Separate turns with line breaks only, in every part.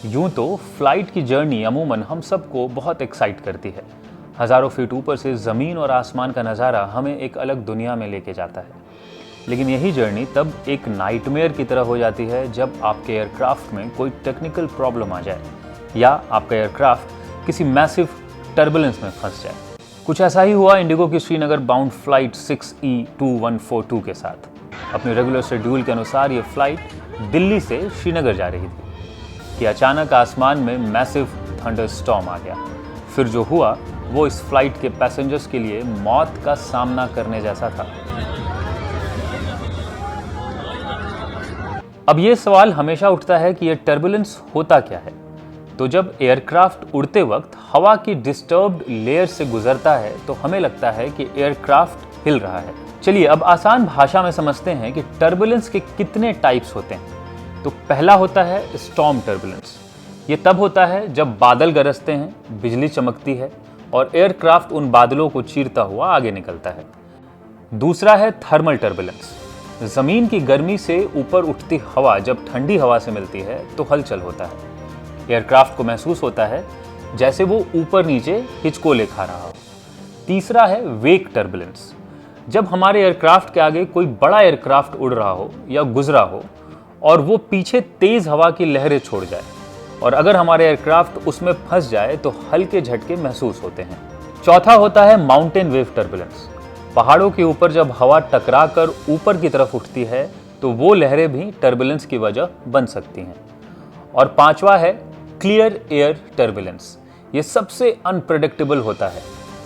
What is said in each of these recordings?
यूं तो फ्लाइट की जर्नी अमूमन हम सबको बहुत एक्साइट करती है। हज़ारों फीट ऊपर से ज़मीन और आसमान का नज़ारा हमें एक अलग दुनिया में लेके जाता है। लेकिन यही जर्नी तब एक नाइटमेयर की तरह हो जाती है जब आपके एयरक्राफ्ट में कोई टेक्निकल प्रॉब्लम आ जाए या आपका एयरक्राफ्ट किसी मैसिव टर्बुलेंस में फंस जाए। कुछ ऐसा ही हुआ इंडिगो की श्रीनगर बाउंड फ्लाइट 6E2142 के साथ। अपने रेगुलर शेड्यूल के अनुसार ये फ्लाइट दिल्ली से श्रीनगर जा रही थी कि अचानक आसमान में मैसिव थंडरस्टॉर्म आ गया। फिर जो हुआ वो इस फ्लाइट के पैसेंजर्स के लिए मौत का सामना करने जैसा था। अब ये सवाल हमेशा उठता है कि ये टर्बुलेंस होता क्या है। तो जब एयरक्राफ्ट उड़ते वक्त हवा की डिस्टर्ब्ड लेयर से गुजरता है तो हमें लगता है कि एयरक्राफ्ट हिल रहा है। चलिए अब आसान भाषा में समझते हैं कि टर्बुलेंस के कितने टाइप्स होते हैं। तो पहला होता है स्टॉर्म टर्बुलेंस। ये तब होता है जब बादल गरजते हैं, बिजली चमकती है और एयरक्राफ्ट उन बादलों को चीरता हुआ आगे निकलता है। दूसरा है थर्मल टर्बुलेंस। जमीन की गर्मी से ऊपर उठती हवा जब ठंडी हवा से मिलती है तो हलचल होता है। एयरक्राफ्ट को महसूस होता है जैसे वो ऊपर नीचे हिचकोले खा रहा हो। तीसरा है वेक टर्बुलेंस। जब हमारे एयरक्राफ्ट के आगे कोई बड़ा एयरक्राफ्ट उड़ रहा हो या गुजरा हो और वो पीछे तेज हवा की लहरें छोड़ जाए और अगर हमारे एयरक्राफ्ट उसमें फंस जाए तो हल्के झटके महसूस होते हैं। चौथा होता है माउंटेन वेव टर्बुलेंस। पहाड़ों के ऊपर जब हवा टकरा कर ऊपर की तरफ उठती है तो वो लहरें भी टर्बुलेंस की वजह बन सकती हैं। और पांचवा है क्लियर एयर टर्बुलेंस। ये सबसे अनप्रेडिक्टेबल होता है।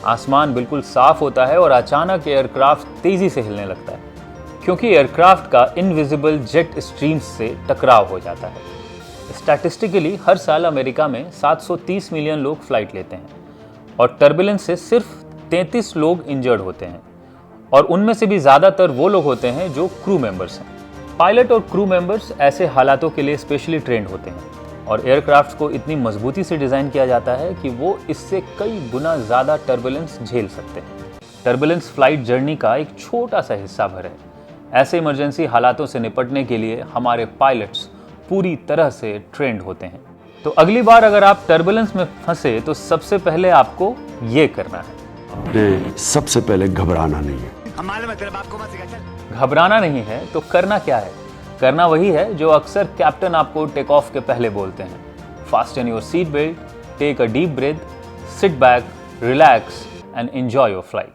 आसमान बिल्कुल साफ होता है और अचानक एयरक्राफ्ट तेजी से हिलने लगता है क्योंकि एयरक्राफ्ट का इनविजिबल जेट स्ट्रीम्स से टकराव हो जाता है। स्टैटिस्टिकली हर साल अमेरिका में 730 मिलियन लोग फ्लाइट लेते हैं और टर्बुलेंस से सिर्फ 33 लोग इंजर्ड होते हैं और उनमें से भी ज़्यादातर वो लोग होते हैं जो क्रू मेंबर्स हैं। पायलट और क्रू मेंबर्स ऐसे हालातों के लिए स्पेशली ट्रेंड होते हैं और एयरक्राफ्ट को इतनी मजबूती से डिज़ाइन किया जाता है कि वो इससे कई गुना ज़्यादा टर्बुलेंस झेल सकते हैं। टर्बुलेंस फ्लाइट जर्नी का एक छोटा सा हिस्सा भर है। ऐसे इमरजेंसी हालातों से निपटने के लिए हमारे पायलट्स पूरी तरह से ट्रेंड होते हैं। तो अगली बार अगर आप टर्बुलेंस में फंसे तो सबसे पहले आपको ये करना है।
सबसे पहले घबराना नहीं है।
घबराना नहीं है तो करना क्या है? करना वही है जो अक्सर कैप्टन आपको टेक ऑफ के पहले बोलते हैं। Fasten your seat belt, take a deep breath, sit back, relax and enjoy your flight.